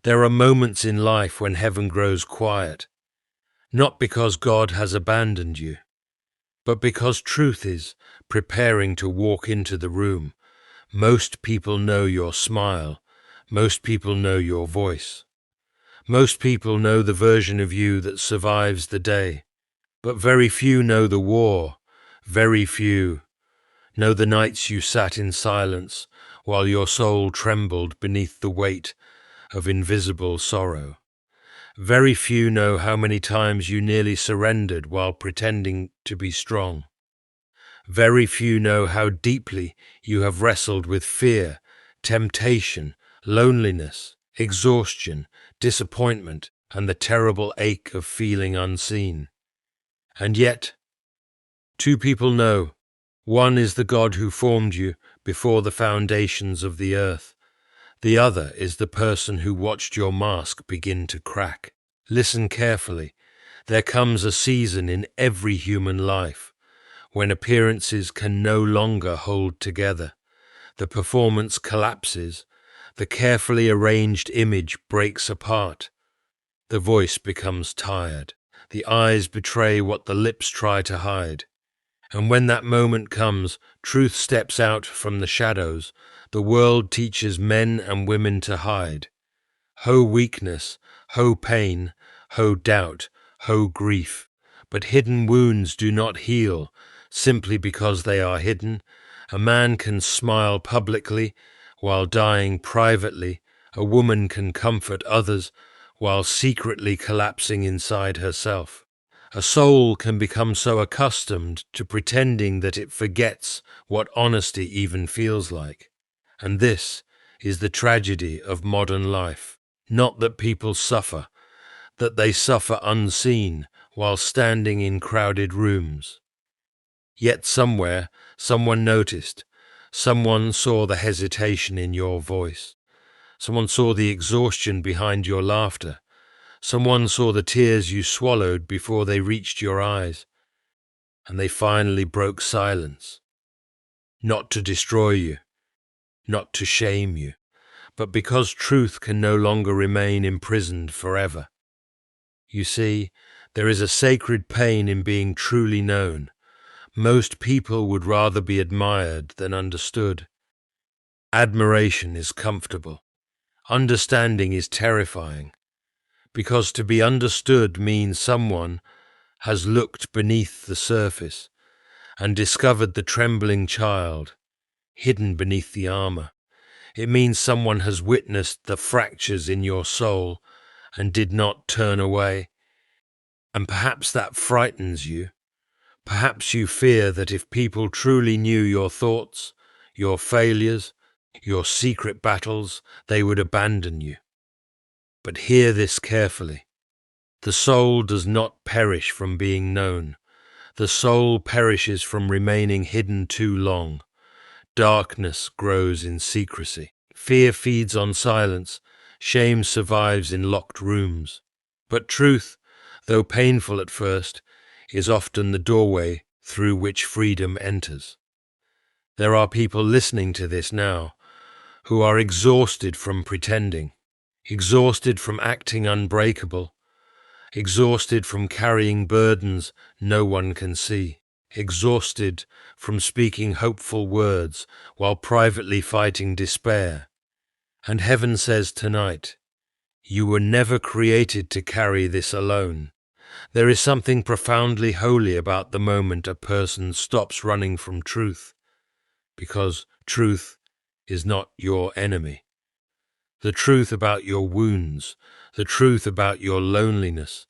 There are moments in life when heaven grows quiet, not because God has abandoned you, but because truth is preparing to walk into the room. Most people know your smile. Most people know your voice. Most people know the version of you that survives the day. But very few know the war. Very few know the nights you sat in silence while your soul trembled beneath the weight of invisible sorrow. Very few know how many times you nearly surrendered while pretending to be strong. Very few know how deeply you have wrestled with fear, temptation, loneliness, exhaustion, disappointment, and the terrible ache of feeling unseen. And yet, two people know. One is the God who formed you before the foundations of the earth. The other is the person who watched your mask begin to crack. Listen carefully. There comes a season in every human life when appearances can no longer hold together. The performance collapses. The carefully arranged image breaks apart. The voice becomes tired. The eyes betray what the lips try to hide. And when that moment comes, truth steps out from the shadows. The world teaches men and women to hide. Ho weakness, ho pain, ho doubt, ho grief. But hidden wounds do not heal simply because they are hidden. A man can smile publicly while dying privately. A woman can comfort others while secretly collapsing inside herself. A soul can become so accustomed to pretending that it forgets what honesty even feels like. And this is the tragedy of modern life. Not that people suffer, that they suffer unseen while standing in crowded rooms. Yet somewhere, someone noticed. Someone saw the hesitation in your voice. Someone saw the exhaustion behind your laughter. Someone saw the tears you swallowed before they reached your eyes, and they finally broke silence. Not to destroy you, not to shame you, but because truth can no longer remain imprisoned forever. You see, there is a sacred pain in being truly known. Most people would rather be admired than understood. Admiration is comfortable. Understanding is terrifying. Because to be understood means someone has looked beneath the surface and discovered the trembling child hidden beneath the armor. It means someone has witnessed the fractures in your soul and did not turn away. And perhaps that frightens you. Perhaps you fear that if people truly knew your thoughts, your failures, your secret battles, they would abandon you. But hear this carefully. The soul does not perish from being known. The soul perishes from remaining hidden too long. Darkness grows in secrecy. Fear feeds on silence. Shame survives in locked rooms. But truth, though painful at first, is often the doorway through which freedom enters. There are people listening to this now who are exhausted from pretending, exhausted from acting unbreakable, exhausted from carrying burdens no one can see, exhausted from speaking hopeful words while privately fighting despair. And heaven says tonight, you were never created to carry this alone. There is something profoundly holy about the moment a person stops running from truth, because truth is not your enemy. The truth about your wounds, the truth about your loneliness,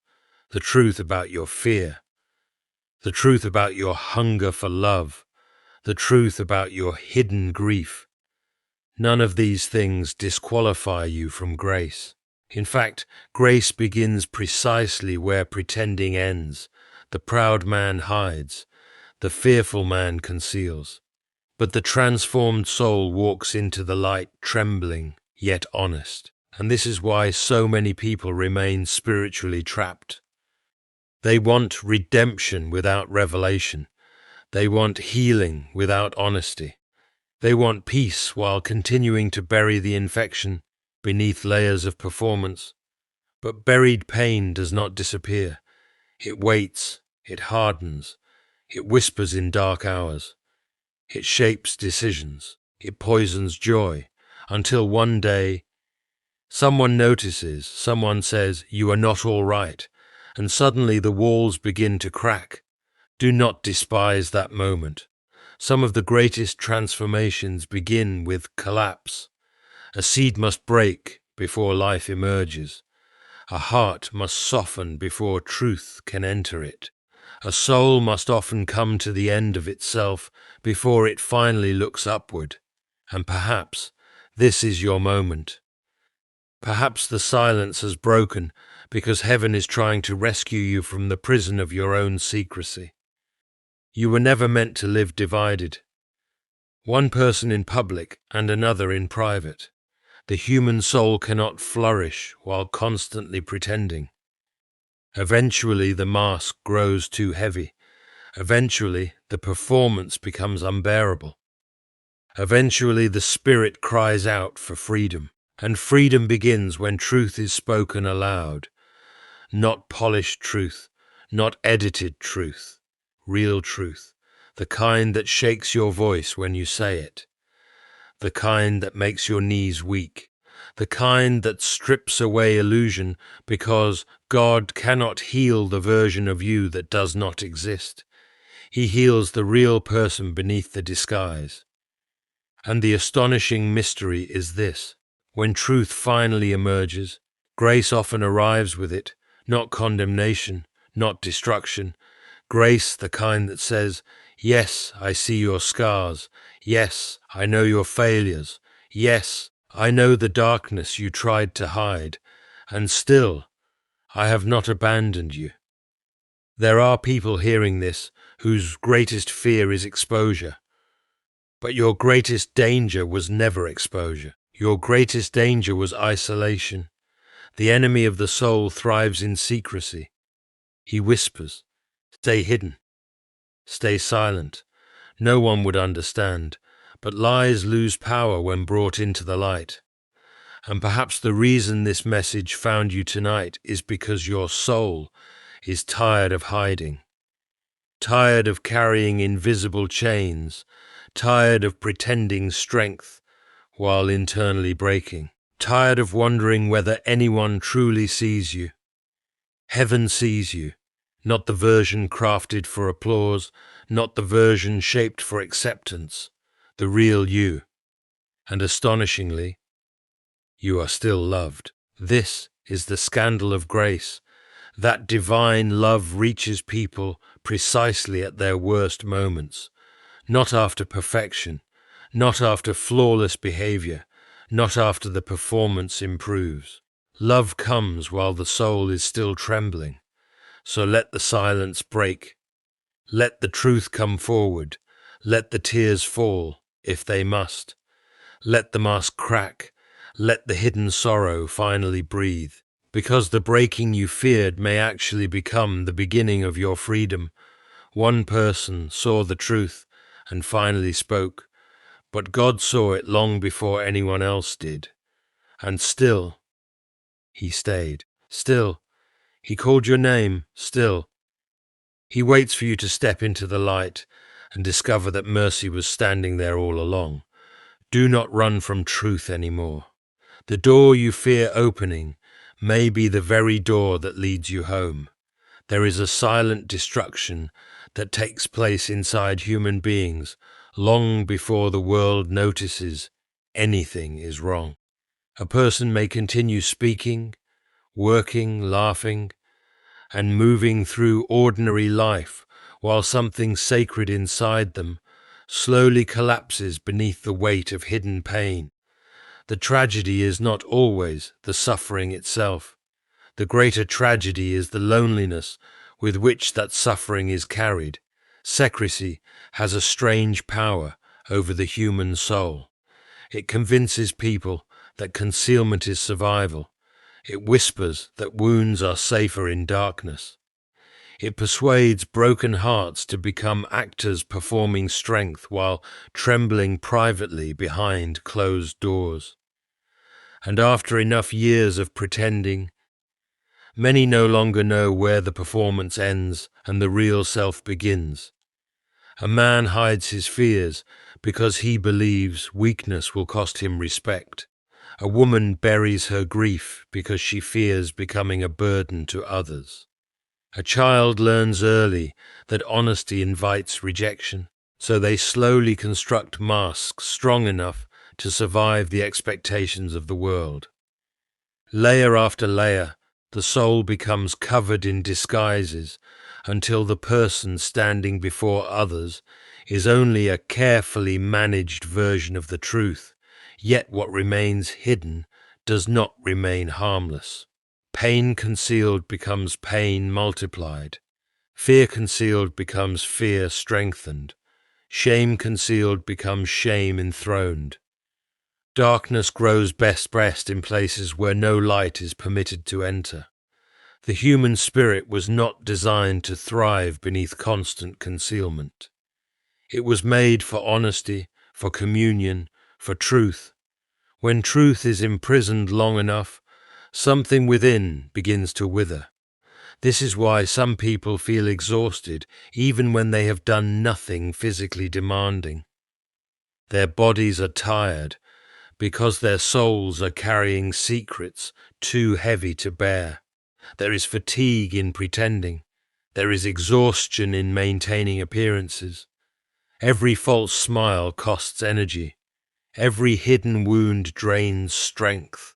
the truth about your fear, the truth about your hunger for love, the truth about your hidden grief. None of these things disqualify you from grace. In fact, grace begins precisely where pretending ends. The proud man hides, the fearful man conceals. But the transformed soul walks into the light trembling, yet honest. And this is why so many people remain spiritually trapped. They want redemption without revelation. They want healing without honesty. They want peace while continuing to bury the infection. beneath layers of performance. But buried pain does not disappear. It waits, it hardens, it whispers in dark hours. It shapes decisions, it poisons joy, until one day someone notices, someone says, "You are not all right," and suddenly the walls begin to crack. Do not despise that moment. Some of the greatest transformations begin with collapse. A seed must break before life emerges. A heart must soften before truth can enter it. A soul must often come to the end of itself before it finally looks upward. And perhaps this is your moment. Perhaps the silence has broken because heaven is trying to rescue you from the prison of your own secrecy. You were never meant to live divided. One person in public and another in private. The human soul cannot flourish while constantly pretending. Eventually the mask grows too heavy. Eventually the performance becomes unbearable. Eventually the spirit cries out for freedom. And freedom begins when truth is spoken aloud. Not polished truth, not edited truth. Real truth. The kind that shakes your voice when you say it. The kind that makes your knees weak. The kind that strips away illusion because God cannot heal the version of you that does not exist. He heals the real person beneath the disguise. And the astonishing mystery is this. When truth finally emerges, grace often arrives with it, not condemnation, not destruction. Grace, the kind that says, "Yes, I see your scars. Yes, I know your failures. Yes, I know the darkness you tried to hide. And still, I have not abandoned you." There are people hearing this whose greatest fear is exposure. But your greatest danger was never exposure. Your greatest danger was isolation. The enemy of the soul thrives in secrecy. He whispers, "Stay hidden. Stay silent." No one would understand, but lies lose power when brought into the light. And perhaps the reason this message found you tonight is because your soul is tired of hiding, tired of carrying invisible chains, tired of pretending strength while internally breaking, tired of wondering whether anyone truly sees you. Heaven sees you, not the version crafted for applause, not the version shaped for acceptance, the real you. And astonishingly, you are still loved. This is the scandal of grace. That divine love reaches people precisely at their worst moments, not after perfection, not after flawless behavior, not after the performance improves. Love comes while the soul is still trembling. So let the silence break. Let the truth come forward. Let the tears fall, if they must. Let the mask crack. Let the hidden sorrow finally breathe. Because the breaking you feared may actually become the beginning of your freedom. One person saw the truth and finally spoke, but God saw it long before anyone else did. And still, he stayed. Still, he called your name. Still, he waits for you to step into the light and discover that mercy was standing there all along. Do not run from truth anymore. The door you fear opening may be the very door that leads you home. There is a silent destruction that takes place inside human beings long before the world notices anything is wrong. A person may continue speaking, working, laughing, and moving through ordinary life while something sacred inside them slowly collapses beneath the weight of hidden pain. The tragedy is not always the suffering itself. The greater tragedy is the loneliness with which that suffering is carried. Secrecy has a strange power over the human soul. It convinces people that concealment is survival. It whispers that wounds are safer in darkness. It persuades broken hearts to become actors performing strength while trembling privately behind closed doors. And after enough years of pretending, many no longer know where the performance ends and the real self begins. A man hides his fears because he believes weakness will cost him respect. A woman buries her grief because she fears becoming a burden to others. A child learns early that honesty invites rejection, so they slowly construct masks strong enough to survive the expectations of the world. Layer after layer, the soul becomes covered in disguises until the person standing before others is only a carefully managed version of the truth, yet what remains hidden does not remain harmless. Pain concealed becomes pain multiplied. Fear concealed becomes fear strengthened. Shame concealed becomes shame enthroned. Darkness grows best in places where no light is permitted to enter. The human spirit was not designed to thrive beneath constant concealment. It was made for honesty, for communion, for truth. When truth is imprisoned long enough, something within begins to wither. This is why some people feel exhausted even when they have done nothing physically demanding. Their bodies are tired because their souls are carrying secrets too heavy to bear. There is fatigue in pretending. There is exhaustion in maintaining appearances. Every false smile costs energy. Every hidden wound drains strength.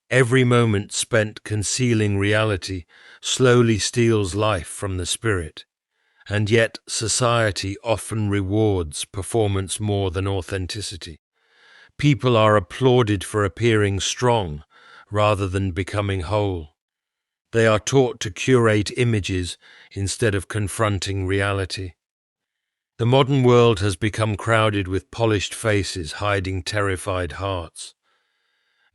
Every moment spent concealing reality slowly steals life from the spirit. And yet society often rewards performance more than authenticity. People are applauded for appearing strong rather than becoming whole. They are taught to curate images instead of confronting reality. The modern world has become crowded with polished faces hiding terrified hearts.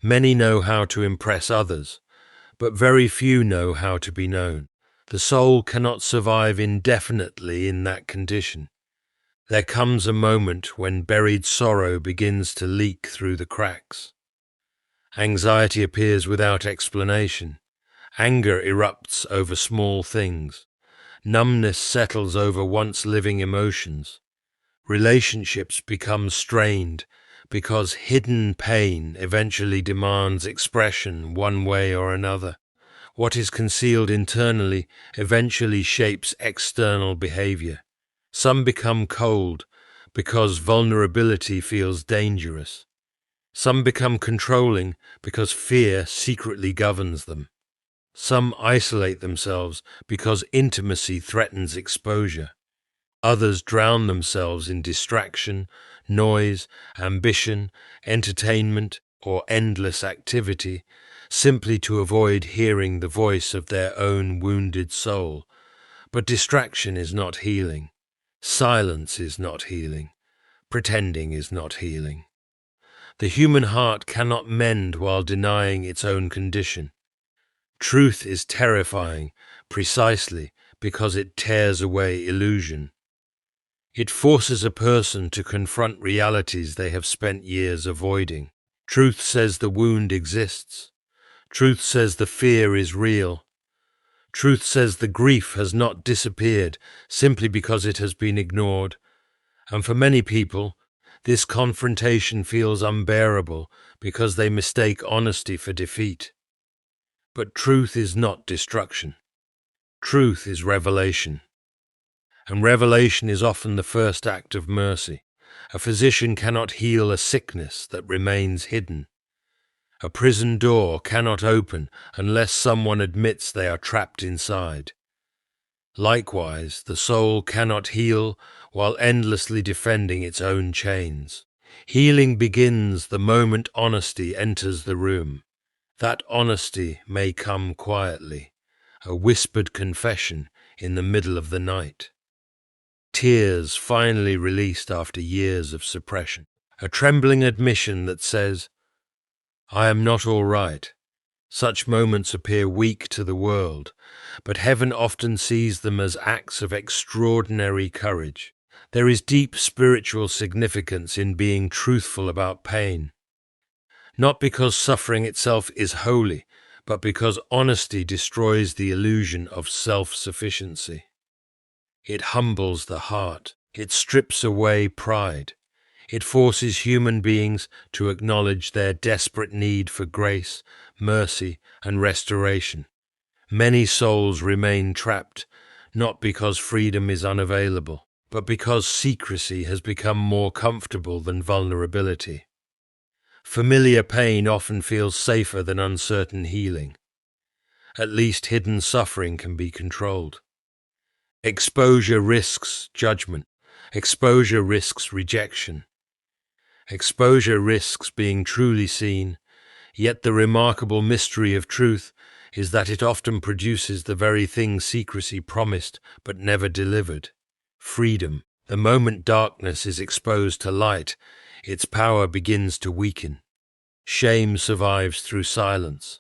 Many know how to impress others, but very few know how to be known. The soul cannot survive indefinitely in that condition. There comes a moment when buried sorrow begins to leak through the cracks. Anxiety appears without explanation. Anger erupts over small things. Numbness settles over once living emotions. Relationships become strained because hidden pain eventually demands expression one way or another. What is concealed internally eventually shapes external behavior. Some become cold because vulnerability feels dangerous. Some become controlling because fear secretly governs them. Some isolate themselves because intimacy threatens exposure. Others drown themselves in distraction, noise, ambition, entertainment, or endless activity, simply to avoid hearing the voice of their own wounded soul. But distraction is not healing. Silence is not healing. Pretending is not healing. The human heart cannot mend while denying its own condition. Truth is terrifying precisely because it tears away illusion. It forces a person to confront realities they have spent years avoiding. Truth says the wound exists. Truth says the fear is real. Truth says the grief has not disappeared simply because it has been ignored. And for many people, this confrontation feels unbearable because they mistake honesty for defeat. But truth is not destruction. Truth is revelation. And revelation is often the first act of mercy. A physician cannot heal a sickness that remains hidden. A prison door cannot open unless someone admits they are trapped inside. Likewise, the soul cannot heal while endlessly defending its own chains. Healing begins the moment honesty enters the room. That honesty may come quietly, a whispered confession in the middle of the night. Tears finally released after years of suppression. A trembling admission that says, "I am not all right." Such moments appear weak to the world, but heaven often sees them as acts of extraordinary courage. There is deep spiritual significance in being truthful about pain. Not because suffering itself is holy, but because honesty destroys the illusion of self-sufficiency. It humbles the heart. It strips away pride. It forces human beings to acknowledge their desperate need for grace, mercy, and restoration. Many souls remain trapped, not because freedom is unavailable, but because secrecy has become more comfortable than vulnerability. Familiar pain often feels safer than uncertain healing. At least hidden suffering can be controlled. Exposure risks judgment. Exposure risks rejection. Exposure risks being truly seen, yet the remarkable mystery of truth is that it often produces the very thing secrecy promised but never delivered: freedom. The moment darkness is exposed to light, its power begins to weaken. Shame survives through silence.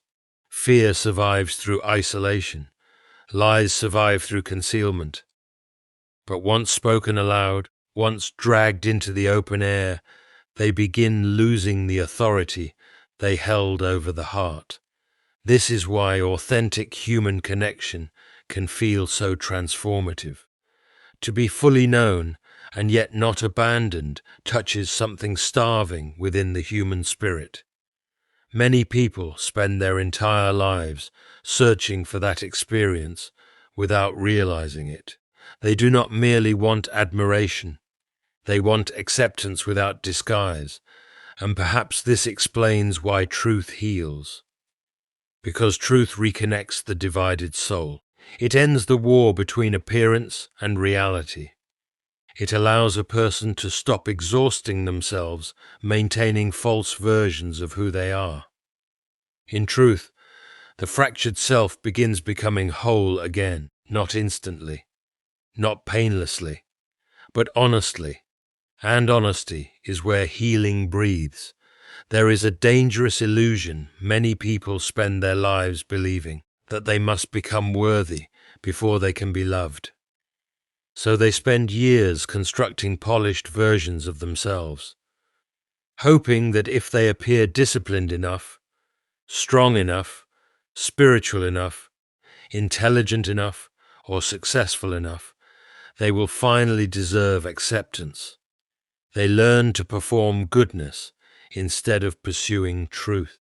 Fear survives through isolation. Lies survive through concealment. But once spoken aloud, once dragged into the open air, they begin losing the authority they held over the heart. This is why authentic human connection can feel so transformative. To be fully known and yet not abandoned touches something starving within the human spirit. Many people spend their entire lives searching for that experience without realizing it. They do not merely want admiration. They want acceptance without disguise, and perhaps this explains why truth heals. Because truth reconnects the divided soul. It ends the war between appearance and reality. It allows a person to stop exhausting themselves, maintaining false versions of who they are. In truth, the fractured self begins becoming whole again, not instantly, not painlessly, but honestly. And honesty is where healing breathes. There is a dangerous illusion many people spend their lives believing, that they must become worthy before they can be loved. So they spend years constructing polished versions of themselves, hoping that if they appear disciplined enough, strong enough, spiritual enough, intelligent enough, or successful enough, they will finally deserve acceptance. They learn to perform goodness instead of pursuing truth.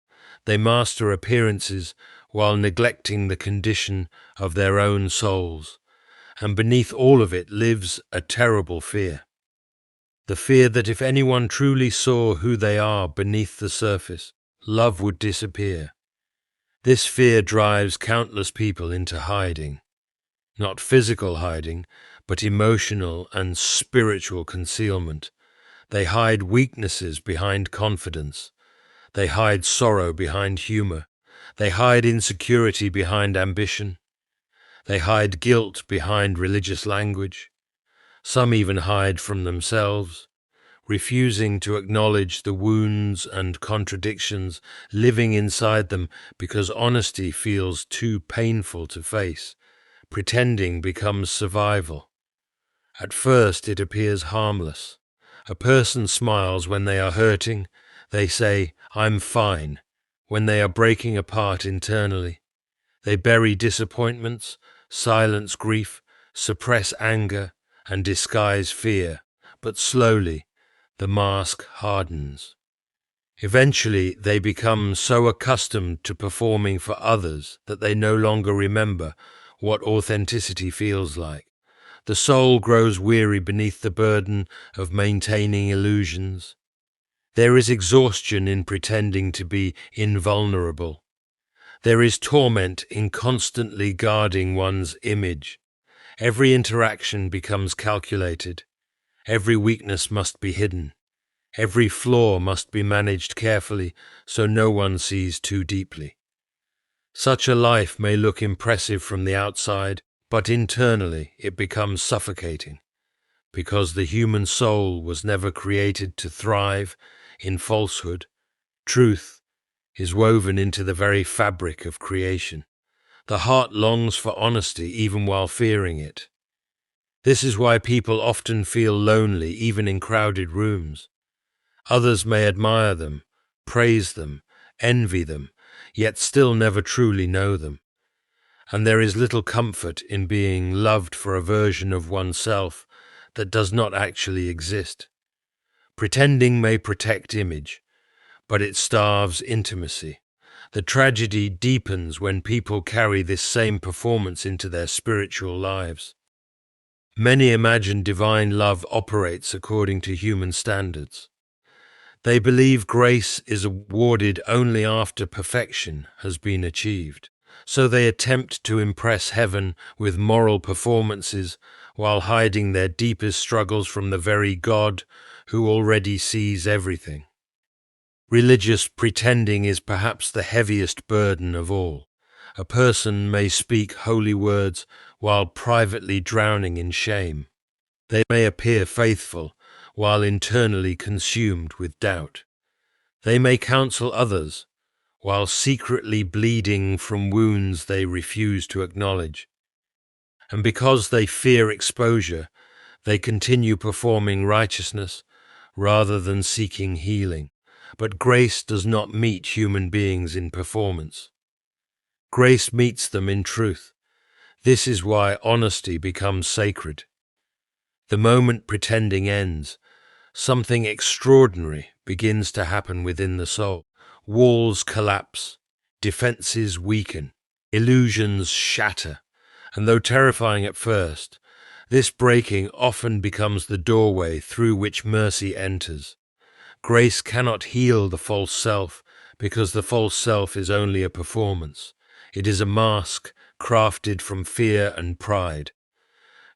They master appearances while neglecting the condition of their own souls. And beneath all of it lives a terrible fear. The fear that if anyone truly saw who they are beneath the surface, love would disappear. This fear drives countless people into hiding. Not physical hiding, but emotional and spiritual concealment. They hide weaknesses behind confidence. They hide sorrow behind humor. They hide insecurity behind ambition. They hide guilt behind religious language. Some even hide from themselves, refusing to acknowledge the wounds and contradictions living inside them because honesty feels too painful to face. Pretending becomes survival. At first it appears harmless. A person smiles when they are hurting. They say, "I'm fine," when they are breaking apart internally. They bury disappointments, silence grief, suppress anger, and disguise fear. But slowly, the mask hardens. Eventually, they become so accustomed to performing for others that they no longer remember what authenticity feels like. The soul grows weary beneath the burden of maintaining illusions. There is exhaustion in pretending to be invulnerable. There is torment in constantly guarding one's image. Every interaction becomes calculated. Every weakness must be hidden. Every flaw must be managed carefully so no one sees too deeply. Such a life may look impressive from the outside, but internally it becomes suffocating, because the human soul was never created to thrive in falsehood. Truth is woven into the very fabric of creation. The heart longs for honesty even while fearing it. This is why people often feel lonely even in crowded rooms. Others may admire them, praise them, envy them, yet still never truly know them. And there is little comfort in being loved for a version of oneself that does not actually exist. Pretending may protect image, but it starves intimacy. The tragedy deepens when people carry this same performance into their spiritual lives. Many imagine divine love operates according to human standards. They believe grace is awarded only after perfection has been achieved. So they attempt to impress heaven with moral performances while hiding their deepest struggles from the very God who already sees everything. Religious pretending is perhaps the heaviest burden of all. A person may speak holy words while privately drowning in shame. They may appear faithful while internally consumed with doubt. They may counsel others while secretly bleeding from wounds they refuse to acknowledge. And because they fear exposure, they continue performing righteousness rather than seeking healing. But grace does not meet human beings in performance. Grace meets them in truth. This is why honesty becomes sacred. The moment pretending ends, something extraordinary begins to happen within the soul. Walls collapse, defenses weaken, illusions shatter, and though terrifying at first, this breaking often becomes the doorway through which mercy enters. Grace cannot heal the false self because the false self is only a performance. It is a mask crafted from fear and pride.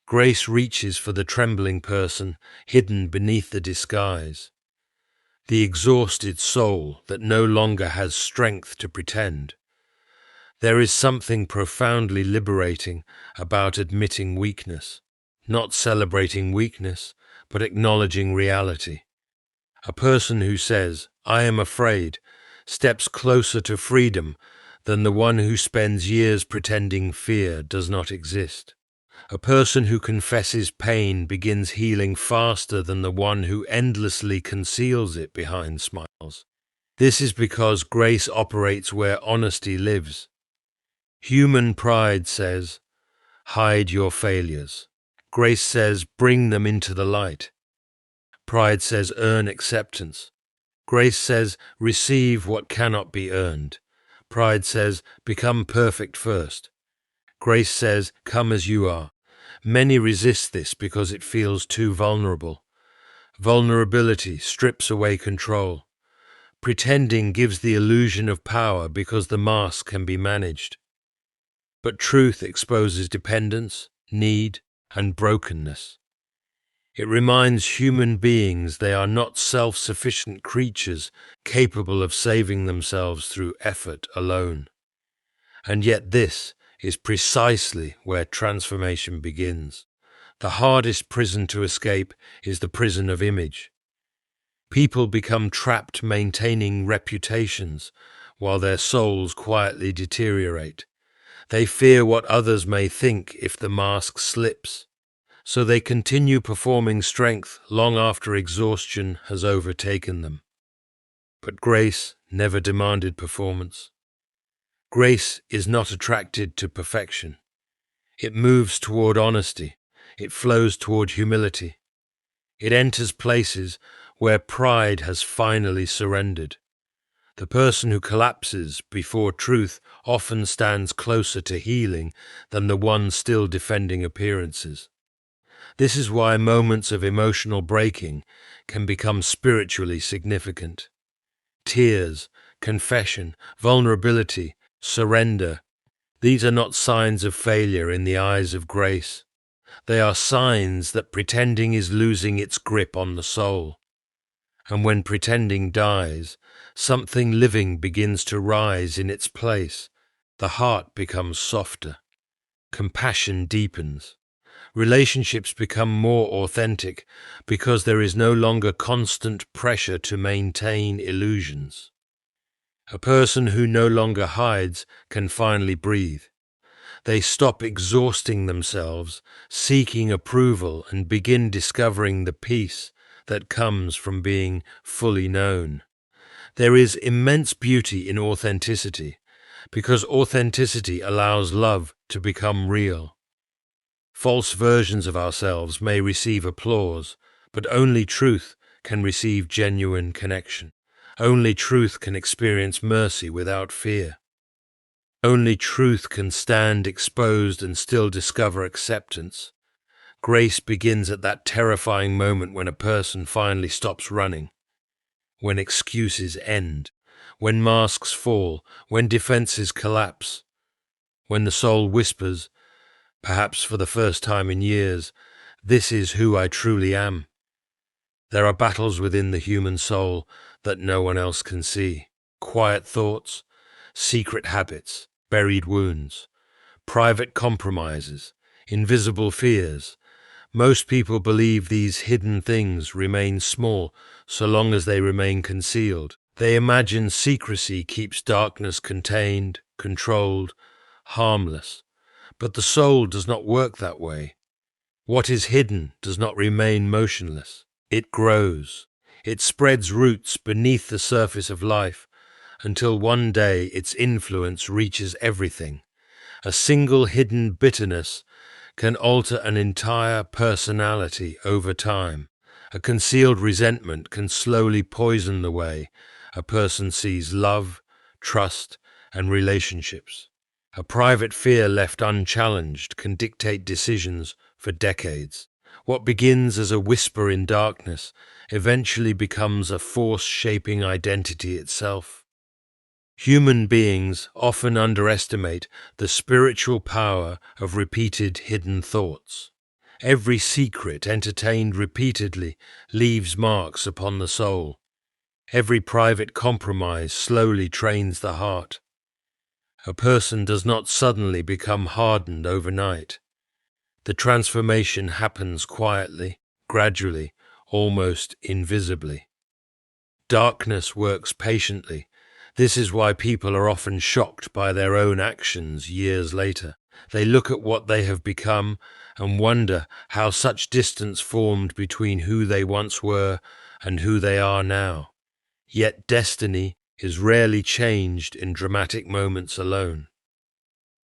Grace reaches for the trembling person hidden beneath the disguise, the exhausted soul that no longer has strength to pretend. There is something profoundly liberating about admitting weakness, not celebrating weakness, but acknowledging reality. A person who says, "I am afraid," steps closer to freedom than the one who spends years pretending fear does not exist. A person who confesses pain begins healing faster than the one who endlessly conceals it behind smiles. This is because grace operates where honesty lives. Human pride says, "Hide your failures." Grace says, "Bring them into the light." Pride says, "Earn acceptance." Grace says, "Receive what cannot be earned." Pride says, "Become perfect first." Grace says, "Come as you are." Many resist this because it feels too vulnerable. Vulnerability strips away control. Pretending gives the illusion of power because the mask can be managed. But truth exposes dependence, need, and brokenness. It reminds human beings they are not self-sufficient creatures capable of saving themselves through effort alone. And yet this is precisely where transformation begins. The hardest prison to escape is the prison of image. People become trapped maintaining reputations while their souls quietly deteriorate. They fear what others may think if the mask slips, so they continue performing strength long after exhaustion has overtaken them. But grace never demanded performance. Grace is not attracted to perfection. It moves toward honesty. It flows toward humility. It enters places where pride has finally surrendered. The person who collapses before truth often stands closer to healing than the one still defending appearances. This is why moments of emotional breaking can become spiritually significant. Tears, confession, vulnerability, surrender. These are not signs of failure in the eyes of grace. They are signs that pretending is losing its grip on the soul. And when pretending dies, something living begins to rise in its place. The heart becomes softer. Compassion deepens. Relationships become more authentic because there is no longer constant pressure to maintain illusions. A person who no longer hides can finally breathe. They stop exhausting themselves, seeking approval, and begin discovering the peace that comes from being fully known. There is immense beauty in authenticity, because authenticity allows love to become real. False versions of ourselves may receive applause, but only truth can receive genuine connection. Only truth can experience mercy without fear. Only truth can stand exposed and still discover acceptance. Grace begins at that terrifying moment when a person finally stops running, when excuses end, when masks fall, when defenses collapse, when the soul whispers, perhaps for the first time in years, "This is who I truly am." There are battles within the human soul that no one else can see. Quiet thoughts, secret habits, buried wounds, private compromises, invisible fears. Most people believe these hidden things remain small so long as they remain concealed. They imagine secrecy keeps darkness contained, controlled, harmless. But the soul does not work that way. What is hidden does not remain motionless. It grows. It spreads roots beneath the surface of life until one day its influence reaches everything. A single hidden bitterness can alter an entire personality over time. A concealed resentment can slowly poison the way a person sees love, trust, and relationships. A private fear left unchallenged can dictate decisions for decades. What begins as a whisper in darkness eventually becomes a force shaping identity itself. Human beings often underestimate the spiritual power of repeated hidden thoughts. Every secret entertained repeatedly leaves marks upon the soul. Every private compromise slowly trains the heart. A person does not suddenly become hardened overnight. The transformation happens quietly, gradually, almost invisibly. Darkness works patiently. This is why people are often shocked by their own actions years later. They look at what they have become and wonder how such distance formed between who they once were and who they are now. Yet destiny is rarely changed in dramatic moments alone.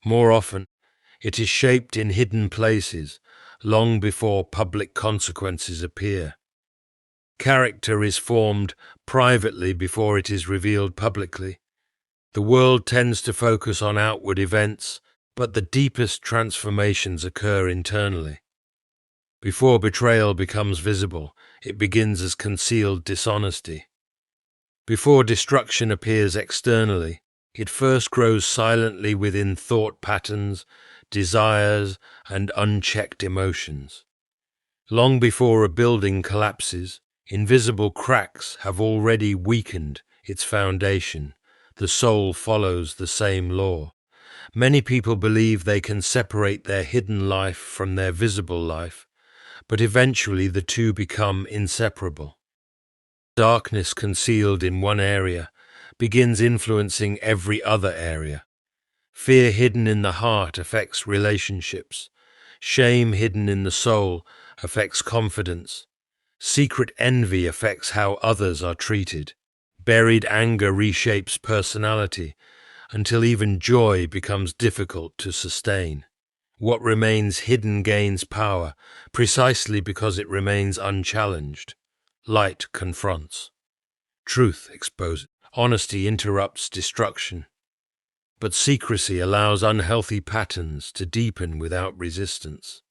More often, it is shaped in hidden places, long before public consequences appear. Character is formed privately before it is revealed publicly. The world tends to focus on outward events, but the deepest transformations occur internally. Before betrayal becomes visible, it begins as concealed dishonesty. Before destruction appears externally, it first grows silently within thought patterns, desires, and unchecked emotions. Long before a building collapses, invisible cracks have already weakened its foundation. The soul follows the same law. Many people believe they can separate their hidden life from their visible life, but eventually the two become inseparable. Darkness concealed in one area begins influencing every other area. Fear hidden in the heart affects relationships. Shame hidden in the soul affects confidence. Secret envy affects how others are treated. Buried anger reshapes personality until even joy becomes difficult to sustain. What remains hidden gains power precisely because it remains unchallenged. Light confronts. Truth exposes. Honesty interrupts destruction. But secrecy allows unhealthy patterns to deepen without resistance.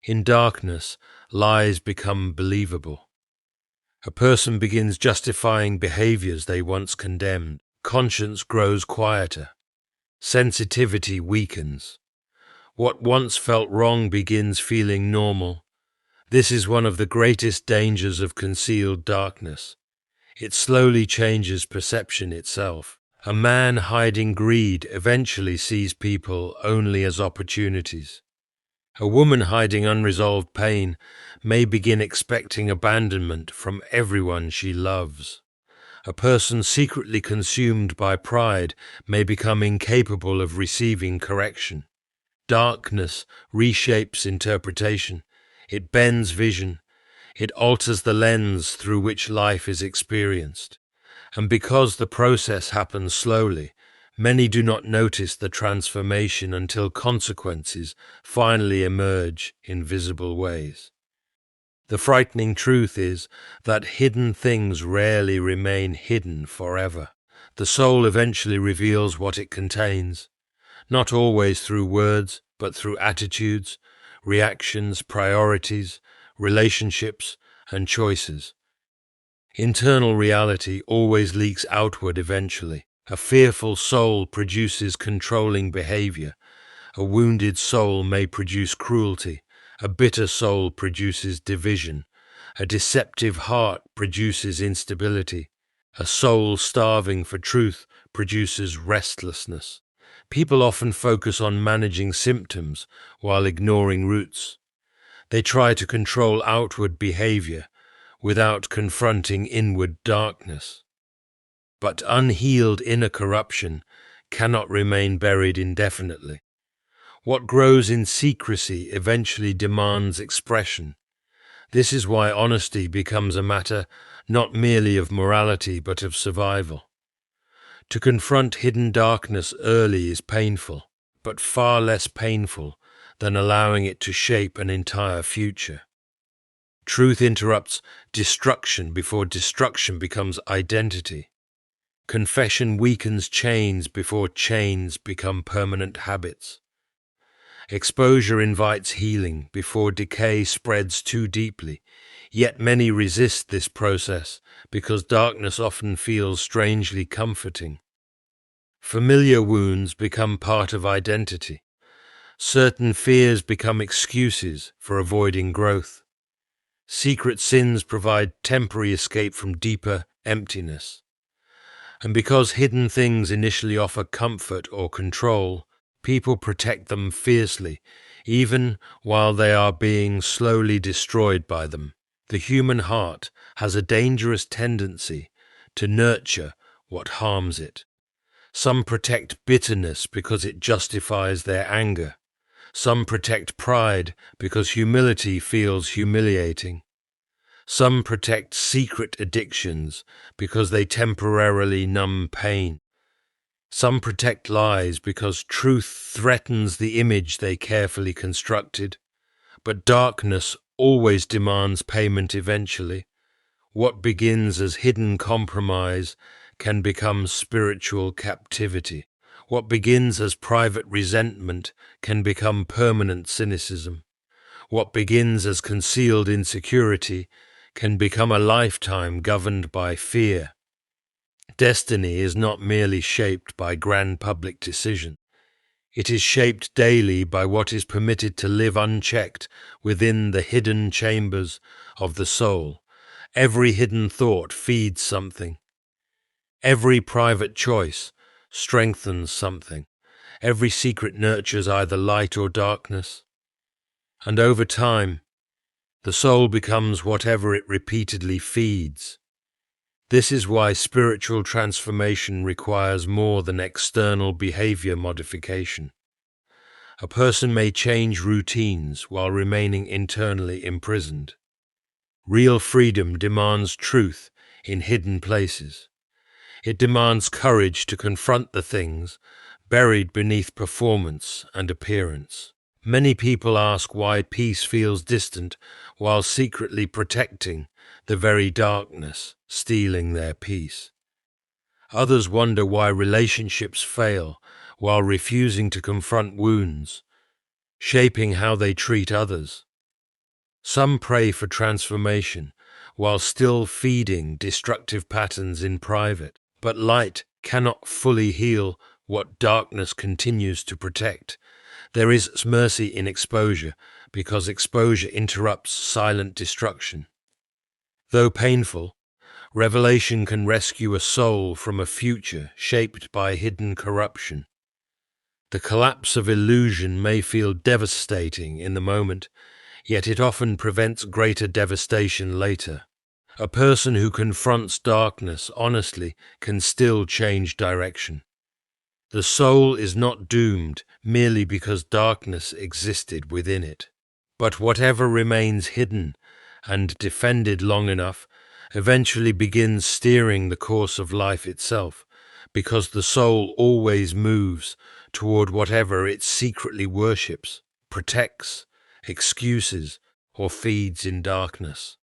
In darkness, lies become believable. A person begins justifying behaviors they once condemned. Conscience grows quieter. Sensitivity weakens. What once felt wrong begins feeling normal. This is one of the greatest dangers of concealed darkness. It slowly changes perception itself. A man hiding greed eventually sees people only as opportunities. A woman hiding unresolved pain may begin expecting abandonment from everyone she loves. A person secretly consumed by pride may become incapable of receiving correction. Darkness reshapes interpretation. It bends vision. It alters the lens through which life is experienced. And because the process happens slowly, many do not notice the transformation until consequences finally emerge in visible ways. The frightening truth is that hidden things rarely remain hidden forever. The soul eventually reveals what it contains, not always through words, but through attitudes, reactions, priorities, relationships, and choices. Internal reality always leaks outward eventually. A fearful soul produces controlling behavior. A wounded soul may produce cruelty. A bitter soul produces division. A deceptive heart produces instability. A soul starving for truth produces restlessness. People often focus on managing symptoms while ignoring roots. They try to control outward behavior without confronting inward darkness. But unhealed inner corruption cannot remain buried indefinitely. What grows in secrecy eventually demands expression. This is why honesty becomes a matter not merely of morality but of survival. To confront hidden darkness early is painful, but far less painful than allowing it to shape an entire future. Truth interrupts destruction before destruction becomes identity. Confession weakens chains before chains become permanent habits. Exposure invites healing before decay spreads too deeply, yet many resist this process because darkness often feels strangely comforting. Familiar wounds become part of identity. Certain fears become excuses for avoiding growth. Secret sins provide temporary escape from deeper emptiness. And because hidden things initially offer comfort or control, people protect them fiercely, even while they are being slowly destroyed by them. The human heart has a dangerous tendency to nurture what harms it. Some protect bitterness because it justifies their anger. Some protect pride because humility feels humiliating. Some protect secret addictions because they temporarily numb pain. Some protect lies because truth threatens the image they carefully constructed. But darkness always demands payment eventually. What begins as hidden compromise can become spiritual captivity. What begins as private resentment can become permanent cynicism. What begins as concealed insecurity can become a lifetime governed by fear. Destiny is not merely shaped by grand public decision. It is shaped daily by what is permitted to live unchecked within the hidden chambers of the soul. Every hidden thought feeds something. Every private choice strengthens something. Every secret nurtures either light or darkness. And over time, the soul becomes whatever it repeatedly feeds. This is why spiritual transformation requires more than external behavior modification. A person may change routines while remaining internally imprisoned. Real freedom demands truth in hidden places. It demands courage to confront the things buried beneath performance and appearance. Many people ask why peace feels distant while secretly protecting the very darkness, stealing their peace. Others wonder why relationships fail while refusing to confront wounds, shaping how they treat others. Some pray for transformation while still feeding destructive patterns in private. But light cannot fully heal what darkness continues to protect. There is mercy in exposure because exposure interrupts silent destruction. Though painful, revelation can rescue a soul from a future shaped by hidden corruption. The collapse of illusion may feel devastating in the moment, yet it often prevents greater devastation later. A person who confronts darkness honestly can still change direction. The soul is not doomed merely because darkness existed within it. But whatever remains hidden and defended long enough eventually begins steering the course of life itself, because the soul always moves toward whatever it secretly worships, protects, excuses, or feeds in darkness.